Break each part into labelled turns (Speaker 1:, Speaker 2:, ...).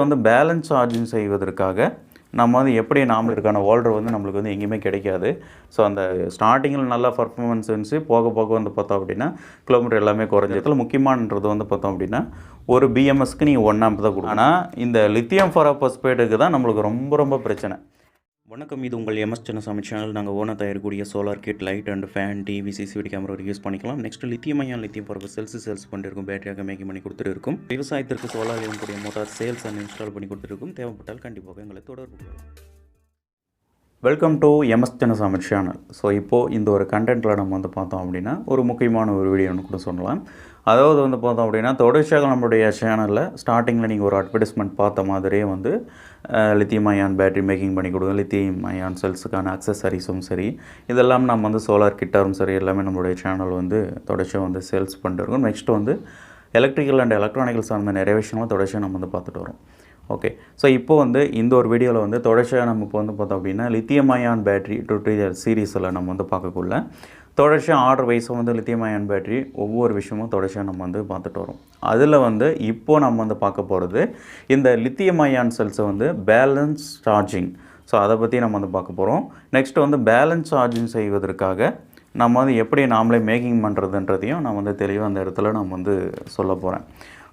Speaker 1: வந்து balance charging செய்வதற்காக நம்ம வந்து எப்படி இதற்கான ஹோல்டர் வந்து நம்மளுக்கு வந்து எங்கேயுமே கிடைக்காது. ஸோ அந்த ஸ்டார்ட்டிங்கில் நல்லா பர்ஃபார்மன்ஸ் இருந்துச்சு. போக போக வந்து பார்த்தோம் அப்படின்னா கிலோமீட்டர் எல்லாமே குறைஞ்சதுல முக்கியமானது வந்து பார்த்தோம் அப்படின்னா ஒரு பிஎம்எஸ்க்கு நீங்கள் 1 ஆம்ப் தான் கொடுக்கணும். ஆனால் இந்த லித்தியம் ஃபெரோபாஸ்பேட்டுக்கு தான் நம்மளுக்கு ரொம்ப ரொம்ப பிரச்சனை. வணக்கம், இது உங்கள் சின்னசாமி சேனல். நாங்கள் ஓனாக தயாரிக்கக்கூடிய solar kit, light and fan, TV, CCTV camera use பண்ணிக்கலாம். நெக்ஸ்ட் லித்தியம் அயான் லித்தியம் ஃபெரோபாஸ் சேல்ஸ் பண்ணிருக்கும், பேட்டரியாக மேக்கிங் பண்ணி கொடுத்துருக்கும். விவசாயத்திற்கு சோலார் இயங்கக்கூடிய மோட்டார் சேல்ஸ் அண்ட் இன்ஸ்டால் பண்ணி கொடுத்துருக்கும். தேவைப்பட்டால் கண்டிப்பாக எங்களை தொடர்பு கொள்ளலாம். Welcome to Chinnasamy channel. So இப்போது இந்த ஒரு கண்டென்ட்டில் நம்ம வந்து பார்த்தோம் அப்படின்னா ஒரு முக்கியமான ஒரு வீடியோன்னு கூட சொல்லலாம். அதாவது வந்து பார்த்தோம் அப்படின்னா தொடர்ச்சியாக நம்மளுடைய சேனலில் ஸ்டார்டிங்கில் நீங்கள் ஒரு அட்வர்டைஸ்மெண்ட் பார்த்த மாதிரியே வந்து லித்தியம் அயான் பேட்டரி மேக்கிங் பண்ணி கொடுங்க, லித்தியம் அயான் செல்ஸுக்கான அக்சசரிஸும் சரி, இதெல்லாம் நம்ம வந்து சோலார் கிட்டாரும் சரி எல்லாமே நம்மளுடைய சேனல் வந்து தொடர்ச்சியாக வந்து சேல்ஸ் பண்ணிட்டு இருக்கோம். நெக்ஸ்ட்டு வந்து எலக்ட்ரிக்கல் அண்ட் எலக்ட்ரானிக்கல் சார்ந்த நிறைய விஷயங்களும் தொடர்ச்சியாக நம்ம வந்து பார்த்துட்டு வரோம். ஓகே, ஸோ இப்போ வந்து இந்த ஒரு வீடியோவில் வந்து தொடர்ச்சியாக நம்ம இப்போ வந்து பார்த்தோம் அப்படின்னா லித்தியம் அயான் பேட்டரி சீரீஸில் நம்ம வந்து பார்க்கக்குள்ள தொடர்ச்சியாக ஆர்டர் வைஸும் வந்து லித்தியம் அயான் பேட்டரி ஒவ்வொரு விஷயமும் தொடர்ச்சியாக நம்ம வந்து பார்த்துட்டு வரோம். அதில் வந்து இப்போது நம்ம வந்து பார்க்க போகிறது இந்த லித்தியம் அயான் செல்ஸை வந்து பேலன்ஸ் சார்ஜிங். ஸோ அதை பற்றி நம்ம வந்து பார்க்க போகிறோம். நெக்ஸ்ட்டு வந்து பேலன்ஸ் சார்ஜிங் செய்வதற்காக நம்ம வந்து எப்படி நாமளே மேக்கிங் பண்ணுறதுன்றதையும் நான் வந்து தெளிவாக அந்த இடத்துல நம்ம வந்து சொல்ல போகிறேன்.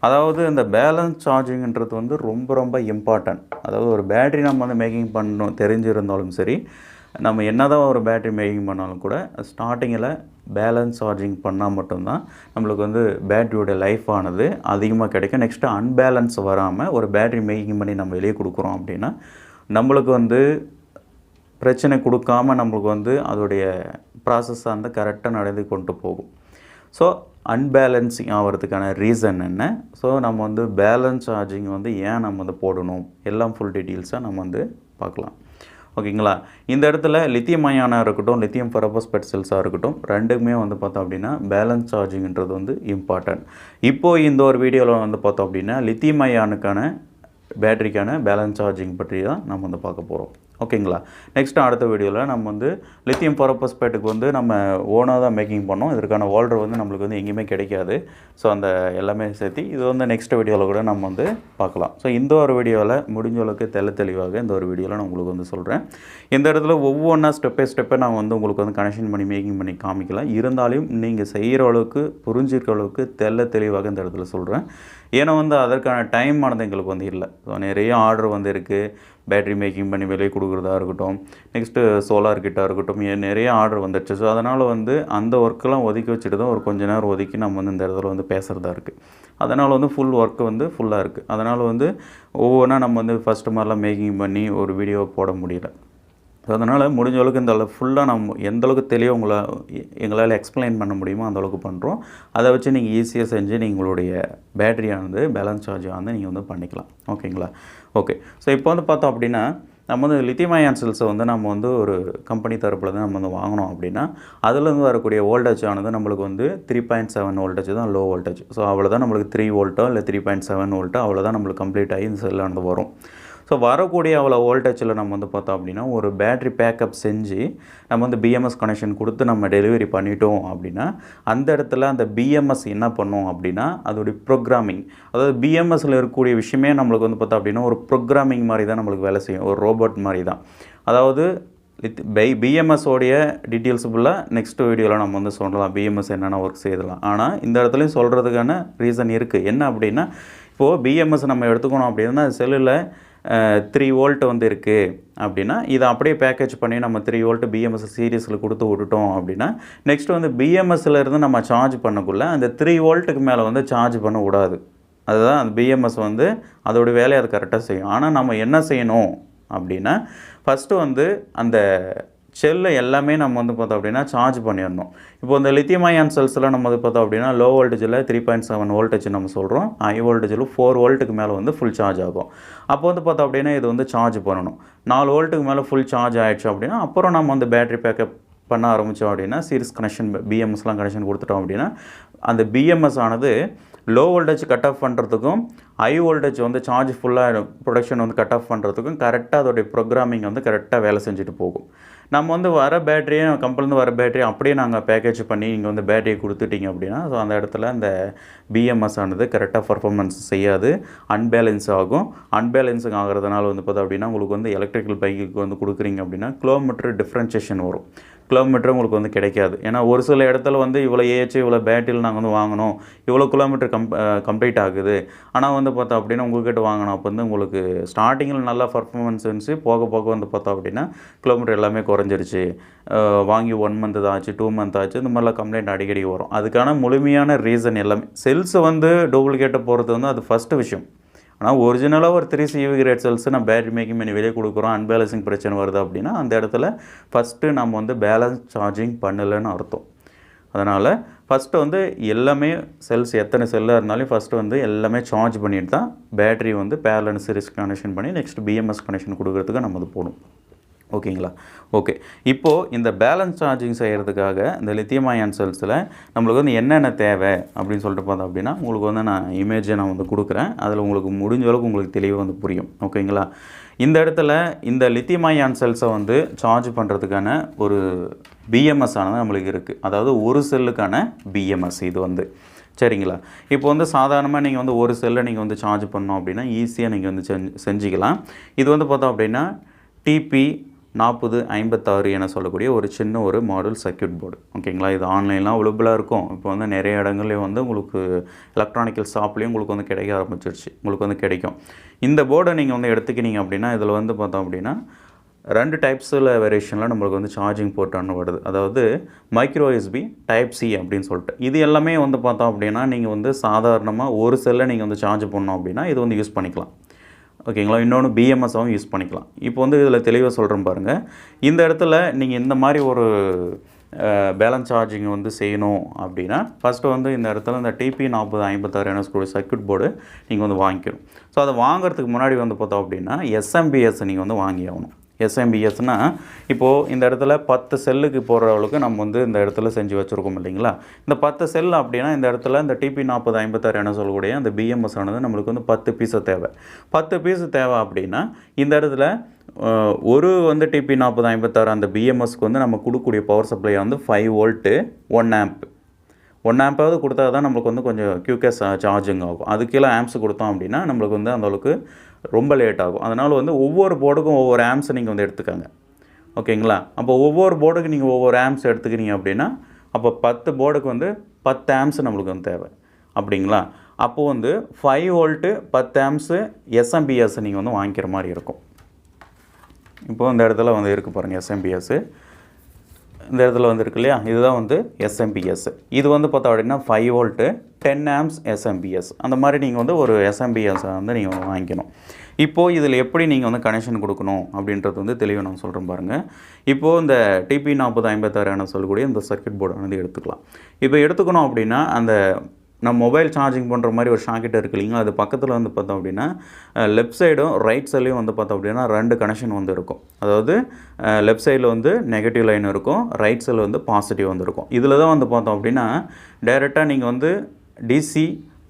Speaker 1: அதாவது இந்த பேலன்ஸ் சார்ஜிங்கிறது வந்து ரொம்ப ரொம்ப இம்பார்ட்டன்ட். அதாவது ஒரு பேட்டரி நம்ம வந்து மேக்கிங் பண்ணணும் தெரிஞ்சிருந்தாலும் சரி, நம்ம என்ன தான் ஒரு பேட்டரி மேக்கிங் பண்ணாலும் கூட ஸ்டார்டிங்கில் பேலன்ஸ் சார்ஜிங் பண்ணால் மட்டும்தான் நம்மளுக்கு வந்து பேட்டரியோட லைஃப் ஆனது அதிகமாக கிடைக்கும். நெக்ஸ்ட்டு அன்பேலன்ஸ் வராமல் ஒரு பேட்டரி மேக்கிங் பண்ணி நம்ம வெளியே கொடுக்குறோம் அப்படின்னா நம்மளுக்கு வந்து பிரச்சனை கொடுக்காமல் நம்மளுக்கு வந்து அதோடைய ப்ராசஸ் அந்த கரெக்டாக நடந்து கொண்டு போகும். ஸோ அன்பேலன்சிங் ஆகிறதுக்கான ரீசன் என்ன, ஸோ நம்ம வந்து பேலன்ஸ் சார்ஜிங் வந்து ஏன் நம்ம வந்து போடணும், எல்லாம் ஃபுல் டீட்டெயில்ஸாக நம்ம வந்து பார்க்கலாம். ஓகேங்களா? இந்த இடத்துல லித்தியம் அயானாக இருக்கட்டும், லித்தியம் ஃபெரோபாஸ்பேட் செல்ஸாக இருக்கட்டும், ரெண்டுக்குமே வந்து பார்த்தோம் அப்படின்னா பேலன்ஸ் சார்ஜிங்கிறது வந்து இம்பார்ட்டன்ட். இப்போது இந்த ஒரு வீடியோவில் வந்து பார்த்தோம் அப்படின்னா லித்தியம் அயானுக்கான பேட்டரிக்கான பேலன்ஸ் சார்ஜிங் பற்றி தான் நம்ம வந்து பார்க்க போகிறோம். ஓகேங்களா? நெக்ஸ்ட்டு அடுத்த வீடியோவில் நம்ம வந்து லித்தியம் ஃபெரோபாஸ்பேட்டுக்கு வந்து நம்ம ஓனாக தான் மேக்கிங் பண்ணோம். இதற்கான ஹோல்டர் வந்து நம்மளுக்கு வந்து எங்கேயுமே கிடைக்காது. ஸோ அந்த எல்லாமே சேர்த்து இது வந்து நெக்ஸ்ட் வீடியோவில் கூட நம்ம வந்து பார்க்கலாம். ஸோ இந்த ஒரு வீடியோவில் முடிஞ்ச அளவுக்கு தெளிவாக இந்த ஒரு வீடியோவில் நான் உங்களுக்கு வந்து சொல்கிறேன். இந்த இடத்துல ஒவ்வொன்றா ஸ்டெப் பை ஸ்டெப்பை நான் வந்து உங்களுக்கு வந்து கனெக்ஷன் பண்ணி மேக்கிங் பண்ணி காமிக்கலாம். இருந்தாலும் நீங்கள் செய்கிற அளவுக்கு புரிஞ்சிருக்க அளவுக்கு தெளிவாக இந்த இடத்துல சொல்கிறேன். ஏன்னா வந்து அதற்கான டைம் ஆனது எங்களுக்கு வந்து இல்லை. ஸோ நிறைய ஆர்டர் வந்து இருக்குது, பேட்டரி மேக்கிங் பண்ணி வெளியே கொடுக்குறதா இருக்கட்டும், நெக்ஸ்ட்டு சோலார் கிட்டாக இருக்கட்டும், நிறைய ஆர்டர் வந்துடுச்சு. ஸோ அதனால் வந்து அந்த ஒர்க்கெல்லாம் ஒதுக்கி வச்சுட்டு தான் ஒரு கொஞ்ச நேரம் ஒதுக்கி நம்ம வந்து இந்த இடத்துல வந்து பேசுகிறதா இருக்குது. அதனால் வந்து ஃபுல் ஒர்க்கு வந்து ஃபுல்லாக இருக்குது. அதனால் வந்து ஒவ்வொன்றா நம்ம வந்து ஃபஸ்ட்டு மாதிரிலாம் மேக்கிங் பண்ணி ஒரு வீடியோ போட முடியல. ஸோ அதனால் முடிஞ்ச அளவுக்கு இந்த ஃபுல்லாக நம்ம எந்தளவுக்கு தெளிவாக எங்களால் எக்ஸ்பிளைன் பண்ண முடியுமோ அந்தளவுக்கு பண்ணுறோம். அதை வச்சு நீங்கள் ஈஸியாக செஞ்சு உங்களுடைய பேட்டரியானது பேலன்ஸ் சார்ஜானது நீங்கள் வந்து பண்ணிக்கலாம். ஓகேங்களா? ஓகே, ஸோ இப்போ வந்து பார்த்தோம் அப்படின்னா நம்ம வந்து லித்தியம் அயான் செல்ஸை வந்து நம்ம வந்து ஒரு கம்பெனி தரப்பில் தான் நம்ம வந்து வாங்கினோம் அப்படின்னா அதுலேருந்து வரக்கூடிய வோல்டேஜ் ஆனது நம்மளுக்கு வந்து 3.7 வோல்டேஜ் தான் லோ வோல்டேஜ். ஸோ அவ்வளோதான் நம்மளுக்கு 3 வோல்ட்டோ இல்லை 3.7 வோல்ட்டோ அவ்வளோதான் நம்மளுக்கு கம்ப்ளீட் ஆகி இந்த செல்லானது வரும். ஸோ வரக்கூடிய அவ்வளோ வோல்டேஜில் நம்ம வந்து பார்த்தோம் அப்படின்னா ஒரு பேட்ரி பேக்கப் செஞ்சு நம்ம வந்து பிஎம்எஸ் கனெக்ஷன் கொடுத்து நம்ம டெலிவரி பண்ணிட்டோம் அப்படின்னா அந்த இடத்துல அந்த பிஎம்எஸ் என்ன பண்ணும் அப்படின்னா அதோடைய ப்ரோக்ராமிங், அதாவது பிஎம்எஸ்சில் இருக்கக்கூடிய விஷயமே நம்மளுக்கு வந்து பார்த்தோம் அப்படின்னா ஒரு ப்ரோக்ராமிங் மாதிரி தான் நம்மளுக்கு வேலை செய்யும், ஒரு ரோபோட் மாதிரி தான். அதாவது பிஎம்எஸோடைய டீட்டெயில்ஸ் ஃபுல்லாக நெக்ஸ்ட் வீடியோவில் நம்ம வந்து சொல்லலாம், பிஎம்எஸ் என்னென்ன ஒர்க் செய்யலாம். ஆனால் இந்த இடத்துலையும் சொல்கிறதுக்கான ரீசன் இருக்குது. என்ன அப்படின்னா இப்போது பிஎம்எஸ் நம்ம எடுத்துக்கணும் அப்படின்னா செல்லில் 3 வோல்ட் வந்து இருக்குது அப்படின்னா இதை அப்படியே பேக்கேஜ் பண்ணி நம்ம 3 வோல்ட் பிஎம்எஸ் சீரீஸில் கொடுத்து விட்டுட்டோம் அப்படின்னா நெக்ஸ்ட் வந்து பிஎம்எஸ்ல இருந்து நம்ம சார்ஜ் பண்ணக்குள்ளே அந்த 3 வோல்ட்டுக்கு மேலே வந்து சார்ஜ் பண்ண விடாது. அதுதான் அந்த பிஎம்எஸ் வந்து அதோடைய வேலையை அது கரெக்டாக செய்யும். ஆனால் நம்ம என்ன செய்யணும் அப்படின்னா ஃபஸ்ட்டு வந்து அந்த செல்லை எல்லாமே நம்ம வந்து பார்த்தோம் அப்படின்னா சார்ஜ் பண்ணிடணும். இப்போ இந்த லித்தியம் அயான் செல்ஸில் நம்ம வந்து பார்த்தோம் அப்படின்னா லோ வோல்டேஜில் 3.7 வோல்டேஜ் நம்ம சொல்கிறோம், ஹை வோல்டேஜில் 4 வோல்ட்டுக்கு மேலே வந்து ஃபுல் சார்ஜ் ஆகும். அப்போ வந்து பார்த்தோம் அப்படின்னா இது வந்து சார்ஜ் பண்ணணும். 4 வோல்ட்டுக்கு மேலே ஃபுல் சார்ஜ் ஆகிடுச்சு அப்படின்னா அப்புறம் நம்ம வந்து பேட்டரி பேக்கப் பண்ண ஆரம்பித்தோம் அப்படின்னா சீரிஸ் கனெக்ஷன் பிஎம்எஸ்லாம் கனெக்ஷன் கொடுத்துட்டோம் அப்படின்னா அந்த பிஎம்எஸ் ஆனது லோ வோல்டேஜ் கட் ஆஃப் பண்ணுறதுக்கும் ஹை வோல்டேஜ் வந்து சார்ஜ் ஃபுல்லாக ப்ரொடக்ஷன் வந்து கட் ஆஃப் பண்ணுறதுக்கும் கரெக்டாக அதோடைய ப்ரோக்ராமிங் வந்து கரெக்டாக வேலை செஞ்சுட்டு போகும். நம்ம வந்து வர பேட்டரியை கம்பெனிலேருந்து வர பேட்டரி அப்படியே நாங்கள் பேக்கேஜ் பண்ணி நீங்கள் வந்து பேட்டரியை கொடுத்துட்டீங்க அப்படின்னா ஸோ அந்த இடத்துல அந்த பிஎம்எஸ் ஆனது கரெக்டாக பர்ஃபார்மன்ஸ் செய்யாது, அன்பேலன்ஸ் ஆகும். அன்பேலன்ஸிங் ஆகிறதுனால வந்து பார்த்தா அப்படின்னா உங்களுக்கு வந்து எலக்ட்ரிக்கல் பைக்குக்கு வந்து கொடுக்குறீங்க அப்படின்னா கிலோமீட்டர் டிஃப்ரென்ஷியேஷன் வரும். கிலோமீட்டர் உங்களுக்கு வந்து கிடைக்காது. ஏன்னா ஒரு சில இடத்துல வந்து இவ்வளோ ஏஹெச் இவ்வளோ பேட்டரியில் நாங்கள் வந்து வாங்கினோம், இவ்வளோ கிலோமீட்டர் கம்ப்ளீட் ஆகுது. ஆனால் வந்து பார்த்தா அப்படின்னா உங்கள்கிட்ட வாங்கினோம் அப்போ வந்து உங்களுக்கு ஸ்டார்டிங்கில் நல்லா பர்ஃபார்மன்ஸ் இருந்துச்சு, போக போக வந்து பார்த்தா அப்படின்னா கிலோமீட்டர் எல்லாமே குறைஞ்சிருச்சு, வாங்கி 1 மந்த் தான் ஆச்சு, 2 மந்த் ஆச்சு, இந்த மாதிரிலாம் கம்ப்ளைண்ட் அடிக்கடி வரும். அதுக்கான முழுமையான ரீசன் எல்லாமே செல்ஸை வந்து டூப்ளிகேட்டை போகிறது வந்து அது ஃபஸ்ட்டு விஷயம். ஆனால் ஒரிஜினலாக ஒரு 3 CV கிரேட் செல்ஸு நான் பேட்டரி மேக்கிங் பண்ணி வெளியே கொடுக்குறோம், அன்பேலன்சிங் பிரச்சனை வருது அப்படின்னா அந்த இடத்துல ஃபஸ்ட்டு நம்ம வந்து பேலன்ஸ் சார்ஜிங் பண்ணலைன்னு அர்த்தம். அதனால் ஃபஸ்ட்டு வந்து எல்லாமே செல்ஸ் எத்தனை செல்லாக இருந்தாலும் ஃபஸ்ட்டு வந்து எல்லாமே சார்ஜ் பண்ணிட்டு தான் பேட்டரி வந்து பேரலல் சீரிஸ் கனெக்ஷன் பண்ணி நெக்ஸ்ட் பிஎம்எஸ் கனெக்ஷன் கொடுக்குறதுக்கு நம்ம அது போகணும். ஓகேங்களா? ஓகே. இப்போது இந்த பேலன்ஸ் சார்ஜிங் செய்கிறதுக்காக இந்த லித்தியம் அயான் செல்ஸில் நம்மளுக்கு வந்து என்னென்ன தேவை அப்படின்னு சொல்லிட்டு பார்த்தோம் அப்படின்னா உங்களுக்கு வந்து நான் இமேஜை நான் வந்து கொடுக்குறேன். அதில் உங்களுக்கு முடிஞ்ச அளவுக்கு உங்களுக்கு தெளிவாக வந்து புரியும். ஓகேங்களா? இந்த இடத்துல இந்த லித்தியம் அயான் செல்ஸை வந்து சார்ஜ் பண்ணுறதுக்கான ஒரு பிஎம்எஸ் ஆனது நம்மளுக்கு இருக்குது. அதாவது ஒரு செல்லுக்கான பிஎம்எஸ் இது வந்து சரிங்களா? இப்போ வந்து சாதாரணமாக நீங்கள் வந்து ஒரு செல்லை நீங்கள் வந்து சார்ஜ் பண்ணோம் அப்படின்னா ஈஸியாக நீங்கள் வந்து செஞ்சுக்கலாம். இது வந்து பார்த்தோம் அப்படின்னா TP4056 என சொல்லக்கூடிய ஒரு சின்ன ஒரு மாடல் சர்க்யூட் போர்டு. ஓகேங்களா? இது ஆன்லைன்லாம் அவைலபிளாக இருக்கும். இப்போ வந்து நிறைய இடங்கள்லேயும் வந்து உங்களுக்கு எலக்ட்ரானிக்கல் ஷாப்லேயும் உங்களுக்கு வந்து கிடைக்க ஆரம்பிச்சிருச்சு, உங்களுக்கு வந்து கிடைக்கும். இந்த போர்டை நீங்கள் வந்து எடுத்துக்கினீங்க அப்படின்னா இதில் வந்து பார்த்தோம் அப்படின்னா 2 டைப்ஸில் வேரியேஷனில் நம்மளுக்கு வந்து சார்ஜிங் போர்ட்டானு வருது. அதாவது மைக்ரோ USB டைப் C அப்படின்னு சொல்லிட்டு இது எல்லாமே வந்து பார்த்தோம் அப்படின்னா நீங்கள் வந்து சாதாரணமாக ஒரு செல்லை நீங்கள் வந்து சார்ஜ் பண்ணோம் அப்படின்னா இது வந்து யூஸ் பண்ணிக்கலாம். ஓகேங்களா? இன்னொன்று பிஎம்எஸ்ஸாகவும் யூஸ் பண்ணிக்கலாம். இப்போ வந்து இதில் தெளிவாக சொல்கிறேன் பாருங்கள். இந்த இடத்துல நீங்கள் இந்த மாதிரி ஒரு பேலன்ஸ் சார்ஜிங் வந்து செய்யணும் அப்படின்னா ஃபஸ்ட்டு வந்து இந்த இடத்துல இந்த TP4056 எனக்கூடிய சர்க்யூட் போர்டு நீங்கள் வந்து வாங்கிக்கணும். ஸோ அதை வாங்குறதுக்கு முன்னாடி வந்து பார்த்தோம் அப்படின்னா SMBS நீங்கள் வந்து வாங்கி ஆகணும். SMBSனால் இப்போது இந்த இடத்துல 10 செல்லுக்கு போகிற அளவுக்கு நம்ம வந்து இந்த இடத்துல செஞ்சு வச்சுருக்கோம் இல்லைங்களா? இந்த 10 செல் அப்படின்னா இந்த இடத்துல இந்த TP4056 என சொல்லக்கூடிய அந்த பிஎம்எஸ் ஆனது நம்மளுக்கு வந்து 10 பீஸு தேவை. 10 பீஸு தேவை அப்படின்னா இந்த இடத்துல ஒரு வந்து TP4056 அந்த பிஎம்எஸ்க்கு வந்து நம்ம கொடுக்கக்கூடிய பவர் சப்ளை வந்து 5 வோல்ட்டு 1 ஆம்ப் 1 ஆம்பாவது கொடுத்தா தான் நம்மளுக்கு வந்து கொஞ்சம் QK சார்ஜிங் ஆகும். அதுக்கு கீழே ஆம்ப்ஸ் கொடுத்தோம் அப்படின்னா நம்மளுக்கு வந்து அந்தளவுக்கு ரொம்ப லேட் ஆகும். அதனால் வந்து ஒவ்வொரு போர்டுக்கும் ஒவ்வொரு ஆம்ப்ஸை நீங்கள் வந்து எடுத்துக்கோங்க. ஓகேங்களா? அப்போ ஒவ்வொரு போர்டுக்கு நீங்கள் ஒவ்வொரு ஆம்ப்ஸ் எடுத்துக்கிறீங்க அப்படின்னா அப்போ 10 போர்டுக்கு வந்து 10 ஆம்ப்ஸ் நம்மளுக்கு வந்து தேவை. அப்படிங்களா? அப்போது வந்து 5 வோல்ட்டு 10 ஆம்ப்ஸு SMBS நீங்கள் வந்து வாங்கிக்கிற மாதிரி இருக்கும். இப்போது இந்த இடத்துல வந்து இருக்குது பாருங்கள் SMBS. இந்த இடத்துல வந்து இருக்கு இல்லையா? இதுதான் வந்து SMBS. இது வந்து பார்த்தா அப்படின்னா 5 வோல்ட்டு 10 ஆம்ப்ஸ் SMBS. அந்த மாதிரி நீங்கள் வந்து ஒரு SMBS வந்து நீங்கள் வாங்கிக்கணும். இப்போது இதில் எப்படி நீங்கள் வந்து கனெக்ஷன் கொடுக்கணும் அப்படின்றது வந்து தெளிவாக நான் சொல்கிறேன் பாருங்கள். இப்போது இந்த TP4056 என சொல்லக்கூடிய இந்த சர்க்யூட் போர்டு வந்து எடுத்துக்கலாம். இப்போ எடுத்துக்கணும் அப்படின்னா அந்த நம்ம மொபைல் சார்ஜிங் பண்ணுற மாதிரி ஒரு ஷாக்கெட் இருக்குது இல்லைங்களா? அது பக்கத்தில் வந்து பார்த்தோம் அப்படின்னா லெஃப்ட் சைடும் ரைட் சைட்லேயும் வந்து பார்த்தோம் அப்படின்னா 2 கனெக்ஷன் வந்து இருக்கும். அதாவது லெஃப்ட் சைடில் வந்து நெகட்டிவ் லைன் இருக்கும், ரைட் சைடில் வந்து பாசிட்டிவ் வந்து இருக்கும். இதில் தான் வந்து பார்த்தோம் அப்படின்னா டைரெக்டாக நீங்கள் வந்து DC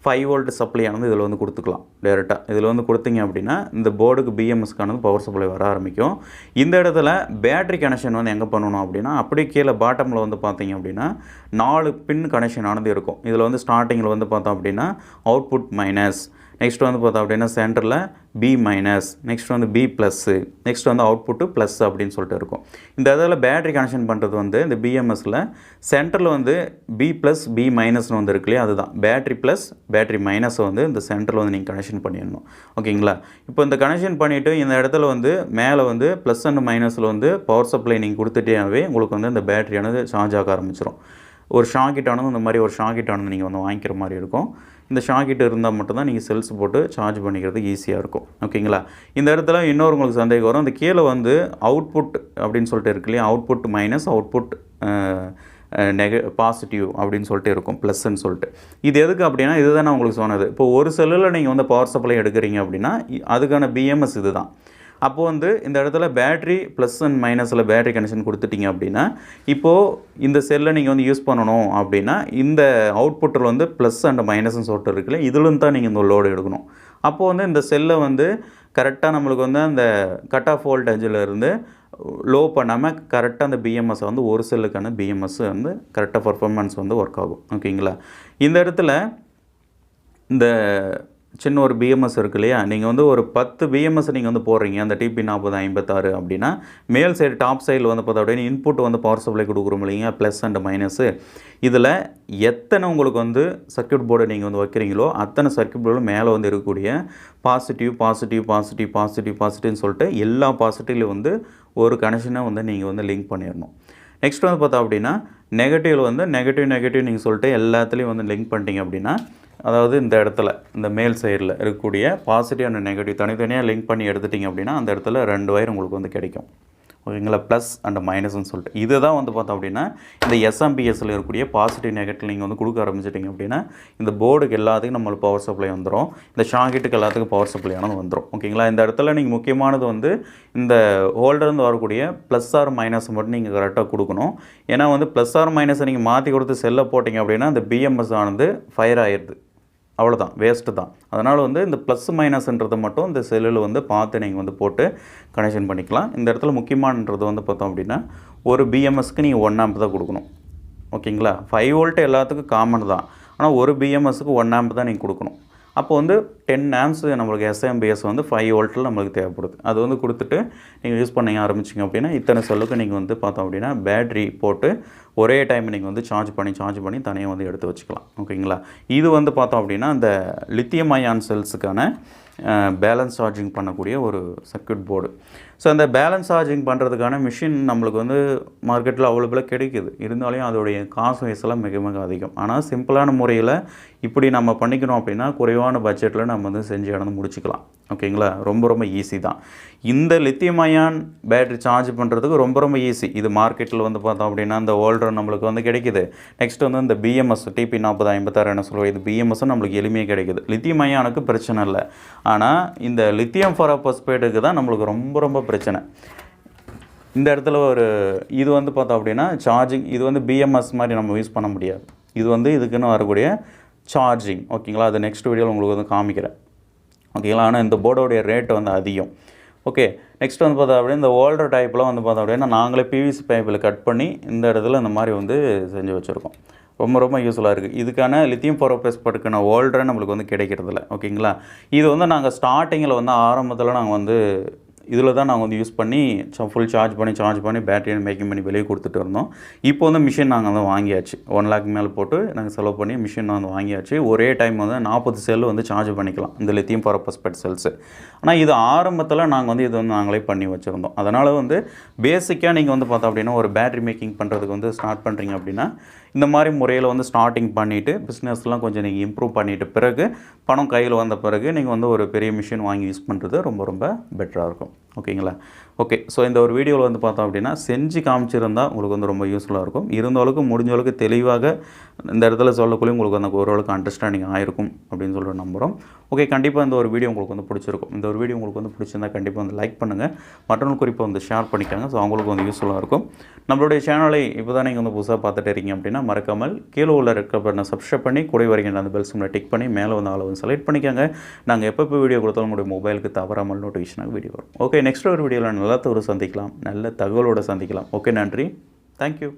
Speaker 1: 5 வோல்ட் சப்ளை ஆனது இதில் வந்து கொடுத்துக்கலாம். டைரெக்டாக இதில் வந்து கொடுத்தீங்க அப்படின்னா இந்த போர்டுக்கு பிஎம்எஸ்க்கானது பவர் சப்ளை வர ஆரம்பிக்கும். இந்த இடத்துல பேட்டரி கனெக்ஷன் வந்து எங்கே பண்ணணும் அப்படின்னா அப்படியே கீழே பாட்டமில் வந்து பார்த்தீங்க அப்படின்னா 4 பின் கனெக்ஷன் ஆனது இருக்கும். இதில் வந்து ஸ்டார்டிங்கில் வந்து பார்த்தோம் அப்படின்னா அவுட்புட் மைனஸ், நெக்ஸ்ட் வந்து பார்த்தோம் அப்படின்னா சென்டரில் B மைனஸ், நெக்ஸ்ட் வந்து B ப்ளஸ்ஸு, நெக்ஸ்ட் வந்து அவுட்புட்டு ப்ளஸ் அப்படின்னு சொல்லிட்டு இருக்கும். இந்த இதில் பேட்டரி கனெக்ஷன் பண்ணுறது வந்து இந்த பிஎம்எஸில் சென்டரில் வந்து B ப்ளஸ் B மைனஸ்னு வந்து இருக்கு இல்லையா? அதுதான் பேட்டரி ப்ளஸ் பேட்டரி மைனஸை வந்து இந்த சென்டரில் வந்து நீங்கள் கனெக்ஷன் பண்ணிடணும். ஓகேங்களா? இப்போ இந்த கனெக்ஷன் பண்ணிவிட்டு இந்த இடத்துல வந்து மேலே வந்து ப்ளஸ் அண்ட் மைனஸில் வந்து பவர் சப்ளை நீங்கள் கொடுத்துட்டேவே உங்களுக்கு வந்து இந்த பேட்டரியானது சார்ஜ் ஆக ஆரம்பிச்சிடும். ஒரு ஷாக்கெட்டானது இந்த மாதிரி ஒரு ஷாக்கெட்டானது நீங்கள் வந்து வாங்கிக்கிற மாதிரி இருக்கும். இந்த ஷாக்கெட் இருந்தால் மட்டும்தான் நீங்கள் செல்ஸ் போட்டு சார்ஜ் பண்ணிக்கிறதுக்கு ஈஸியாக இருக்கும். ஓகேங்களா? இந்த இடத்துல இன்னொரு உங்களுக்கு சந்தேகம் வரும். அந்த கீழே வந்து அவுட்புட் அப்படின்னு சொல்லிட்டு இருக்கு இல்லையா? அவுட்புட் மைனஸ் அவுட்புட் பாசிட்டிவ் அப்படின்னு சொல்லிட்டு இருக்கும், ப்ளஸ்ன்னு சொல்லிட்டு. இது எதுக்கு அப்படின்னா இதுதான் நான் உங்களுக்கு சொன்னது. இப்போ ஒரு செல்லில் நீங்கள் வந்து பவர் சப்ளை எடுக்கிறீங்க அப்படின்னா அதுக்கான பிஎம்எஸ் இது தான். அப்போது வந்து இந்த இடத்துல பேட்ரி ப்ளஸ் அண்ட் மைனஸில் பேட்ரி கனெக்ஷன் கொடுத்துட்டிங்க அப்படின்னா இப்போது இந்த செல்லை நீங்கள் வந்து யூஸ் பண்ணணும் அப்படின்னா இந்த அவுட்புட்டில் வந்து ப்ளஸ் அண்ட் மைனஸ்ன்னு சொல்லிட்டு இருக்குல்ல, இதுலேருந்து தான் நீங்கள் இந்த லோடு எடுக்கணும். அப்போது வந்து இந்த செல்லை வந்து கரெக்டாக நம்மளுக்கு வந்து அந்த கட் ஆஃப் வோல்டேஜில் இருந்து லோ பண்ணாமல் கரெக்டாக அந்த பிஎம்எஸ் வந்து ஒரு செல்லுக்கான பிஎம்எஸ் வந்து கரெக்டாக பர்ஃபார்மன்ஸ் வந்து ஒர்க் ஆகும். ஓகேங்களா? இந்த இடத்துல இந்த சின்ன ஒரு பிஎம்எஸ் இருக்கு இல்லையா, நீங்கள் வந்து ஒரு 10 பிஎம்எஸ் நீங்கள் வந்து போடுறீங்க அந்த TP4056 அப்படின்னா மேல் சைடு டாப் சைடில் வந்து பார்த்தா அப்படின்னா இன்புட் வந்து பவர் சப்ளை கொடுக்குறோம் இல்லைங்க, ப்ளஸ் அண்ட் மைனஸு. இதில் எத்தனை உங்களுக்கு வந்து சர்க்யூட் போர்டை நீங்கள் வந்து வைக்கிறீங்களோ அத்தனை சர்க்யூட் போர்டு மேலே வந்து இருக்கக்கூடிய பாசிட்டிவ் பாசிட்டிவ் பாசிட்டிவ் பாசிட்டிவ் பாசிட்டிவ்னு சொல்லிட்டு எல்லா பாசிட்டிவ்லையும் வந்து ஒரு கனெக்ஷனை வந்து நீங்கள் வந்து லிங்க் பண்ணிடணும். நெக்ஸ்ட் வந்து பார்த்தா அப்படின்னா நெகட்டிவில் வந்து நெகட்டிவ் நீங்கள் சொல்லிட்டு எல்லாத்துலேயும் வந்து லிங்க் பண்ணிட்டீங்க அப்படின்னா, அதாவது இந்த இடத்துல இந்த மேல் சைடில் இருக்கக்கூடிய பாசிட்டிவ் அண்ட் நெகட்டிவ் தனித்தனியாக லிங்க் பண்ணி எடுத்துட்டிங்க அப்படின்னா அந்த இடத்துல 2 வயர் உங்களுக்கு வந்து கிடைக்கும். ஓகேங்களா? ப்ளஸ் அண்ட் மைனஸ்ன்னு சொல்லிட்டு இதுதான் வந்து பார்த்தோம் அப்படின்னா இந்த SMPSயில் இருக்கக்கூடிய பாசிட்டிவ் நெகட்டிவ் நீங்கள் வந்து கொடுக்க ஆரம்பிச்சிட்டிங்க அப்படின்னா இந்த போர்டுக்கு எல்லாத்துக்கும் நம்மளுக்கு பவர் சப்ளை வந்துடும், இந்த ஷாக்கெட்டுக்கு எல்லாத்துக்கும் பவர் சப்ளையானது வந்துடும். ஓகேங்களா? இந்த இடத்துல நீங்கள் முக்கியமானது வந்து இந்த ஹோல்டர்ந்து வரக்கூடிய ப்ளஸ் ஆர் மைனஸ் மட்டும் நீங்கள் கரெக்டாக கொடுக்கணும். ஏன்னா வந்து ப்ளஸ் ஆர் மைனஸை நீங்கள் மாற்றி கொடுத்து செல்லை போட்டிங்க அப்படின்னா இந்த பிஎம்எஸ் ஆனது ஃபயர் ஆயிடுது, அவ்வளோதான், வேஸ்ட்டு தான். அதனால் வந்து இந்த ப்ளஸ் மைனஸ்ன்றதை மட்டும் இந்த செல்லில் வந்து பார்த்து நீங்கள் வந்து போட்டு கனெக்ஷன் பண்ணிக்கலாம். இந்த இடத்துல முக்கியமானது வந்து பார்த்தோம் அப்படின்னா ஒரு பிஎம்எஸ்க்கு நீங்கள் 1 ஆம்ப் தான் கொடுக்கணும். ஓகேங்களா? 5 வோல்ட் எல்லாத்துக்கும் காமன் தான், ஆனால் ஒரு பிஎம்எஸ்க்கு 1 ஆம்ப் தான் நீங்கள் கொடுக்கணும். அப்போ வந்து 10 ஆம்ப்ஸ் நம்மளுக்கு SMPS வந்து 5 வோல்ட்டில் நம்மளுக்கு தேவைப்படுது. அது வந்து கொடுத்துட்டு நீங்கள் யூஸ் பண்ண ஆரம்பிச்சிங்க அப்படின்னா இத்தனை செல்லுக்கு நீங்கள் வந்து பார்த்தோம் அப்படின்னா பேட்ரி போட்டு ஒரே டைம் நீங்கள் வந்து சார்ஜ் பண்ணி தனியாக வந்து எடுத்து வச்சுக்கலாம். ஓகேங்களா? இது வந்து பார்த்தோம் அப்படின்னா இந்த லித்தியம் அயான் செல்ஸுக்கான பேலன்ஸ் சார்ஜிங் பண்ணக்கூடிய ஒரு சர்க்யூட் போர்டு. ஸோ அந்த பேலன்ஸ் சார்ஜிங் பண்ணுறதுக்கான மிஷின் நம்மளுக்கு வந்து மார்க்கெட்டில் அவைலபிளாக கிடைக்குது. இருந்தாலும் அதோடைய காசு வயசெல்லாம் மிக மிக அதிகம். ஆனால் சிம்பிளான முறையில் இப்படி நம்ம பண்ணிக்கணும் அப்படின்னா குறைவான பட்ஜெட்டில் நம்ம வந்து செஞ்சு இடந்து முடிச்சுக்கலாம். ஓகேங்களா? ரொம்ப ஈஸி தான். இந்த லித்தியம் அயான் பேட்டரி சார்ஜ் பண்ணுறதுக்கு ரொம்ப ஈஸி. இது மார்க்கெட்டில் வந்து பார்த்தோம் அப்படின்னா இந்த ஹோல்டர் நம்மளுக்கு வந்து கிடைக்குது. நெக்ஸ்ட் வந்து இந்த பிஎம்எஸ் TP4056 என்ன சொல்லுவோம், இது பிஎம்எஸும் நம்மளுக்கு எளிமையாக கிடைக்குது. லித்தியம் அயானுக்கு பிரச்சனை இல்லை. ஆனால் இந்த லித்தியம் ஃபெரோபாஸ்பேட்டுக்கு தான் நம்மளுக்கு ரொம்ப பிரச்சனை. இந்த இடத்துல ஒரு இது வந்து பார்த்தோம் அப்படின்னா சார்ஜிங், இது வந்து பிஎம்எஸ் மாதிரி நம்ம யூஸ் பண்ண முடியாது. இது வந்து இதுக்குன்னு வரக்கூடிய சார்ஜிங். ஓகேங்களா? அது நெக்ஸ்ட் வீடியோவில் உங்களுக்கு வந்து காமிக்கிறேன். ஓகேங்களா? ஆனால் இந்த போர்டோடைய ரேட்டு வந்து அதிகம். ஓகே, நெக்ஸ்ட் வந்து பார்த்தா அப்படின்னா இந்த ஓல்டர் டைப்லாம் வந்து பார்த்தோம் அப்படின்னா நாங்களே PVC பைப்பில் கட் பண்ணி இந்த இடத்துல இந்த மாதிரி வந்து செஞ்சு வச்சுருக்கோம். ரொம்ப யூஸ்ஃபுல்லாக இருக்குது. இதுக்கான லித்தியம் ஃபெரோபாஸ்பேட்டுக்கான ஹோல்டரை நம்மளுக்கு வந்து கிடைக்கிறதில்ல. ஓகேங்களா? இது வந்து நாங்கள் ஸ்டார்டிங்கில் வந்து ஆரம்பத்தில் நாங்கள் வந்து இதில் தான் நாங்கள் வந்து யூஸ் பண்ணி ஃபுல் சார்ஜ் பண்ணி பேட்டரியை மேக்கிங் பண்ணி வெளியே கொடுத்துட்டு இருந்தோம். இப்போ வந்து மிஷின் நாங்கள் வந்து வாங்கியாச்சு. 1 லேக் மேலே போட்டு நாங்கள் செலவு பண்ணி மிஷின் வந்து வாங்கியாச்சு. ஒரே டைம் வந்து 40 செல் வந்து சார்ஜ் பண்ணிக்கலாம் இந்த லித்தியம் ஃபெரோபாஸ்பேட் செல்ஸு. ஆனால் இது ஆரம்பத்தில் நாங்கள் வந்து இது வந்து நாங்களே பண்ணி வச்சுருந்தோம். அதனால் வந்து பேசிக்காக நீங்கள் வந்து பார்த்தோம் அப்படின்னா ஒரு பேட்டரி மேக்கிங் பண்ணுறதுக்கு வந்து ஸ்டார்ட் பண்ணுறீங்க அப்படின்னா இந்த மாதிரி முறையில் வந்து ஸ்டார்டிங் பண்ணிவிட்டு பிஸ்னஸ்லாம் கொஞ்சம் நீங்கள் இம்ப்ரூவ் பண்ணிவிட்டு பிறகு பணம் கையில் வந்த பிறகு நீங்கள் வந்து ஒரு பெரிய மிஷின் வாங்கி யூஸ் பண்ணுறது ரொம்ப பெட்டராக இருக்கும். ஓகேங்களா? ஓகே, ஸோ இந்த ஒரு வீடியோவில் வந்து பார்த்தோம் அப்படின்னா செஞ்சு காமிச்சிருந்தால் உங்களுக்கு வந்து ரொம்ப யூஸ்ஃபுல்லாக இருக்கும். இருந்தவளுக்கு முடிஞ்சவளுக்கு தெளிவாக இந்த இடத்துல சொல்லக்குள்ளே உங்களுக்கு அந்த ஓரளவுக்கு அண்டர்ஸ்டாண்டிங் ஆயிருக்கும் அப்படின்னு சொல்லிட்டு நம்புகிறோம். ஓகே, கண்டிப்பாக இந்த ஒரு வீடியோ உங்களுக்கு வந்து பிடிச்சிருக்கும். இந்த ஒரு வீடியோ உங்களுக்கு வந்து பிடிச்சிருந்தால் கண்டிப்பாக வந்து லைக் பண்ணுங்கள், மற்றவங்களுக்கு குறிப்பாக வந்து ஷேர் பண்ணிக்காங்க. ஸோ அவங்களுக்கு வந்து யூஸ்ஃபுல்லாக இருக்கும். நம்மளுடைய சேனலை இப்போ தான் நீங்கள் வந்து புதுசாக பார்த்துட்டு இருக்கீங்க அப்படின்னா மறக்காமல் கீழே உள்ள ரெட் கலர் சப்ஸ்கிரைப் பண்ணி கூட வரைக்கும் அந்த பெல் சிம்மில் டிக் பண்ணி மேலே வந்து ஆளை வந்து செலக்ட் பண்ணிக்காங்க. நாங்கள் எப்போ வீடியோ கொடுத்தாலும் உங்களுடைய மொபைலுக்கு தவறாமல் நோட்டிஃபிகேஷனாக வீடியோ வரும். ஓகே, நெக்ஸ்ட் ஒரு வீடியோவில் நல்ல ஒரு சந்திக்கலாம், நல்ல தகவலோடு சந்திக்கலாம். ஓகே, நன்றி, தேங்க்யூ.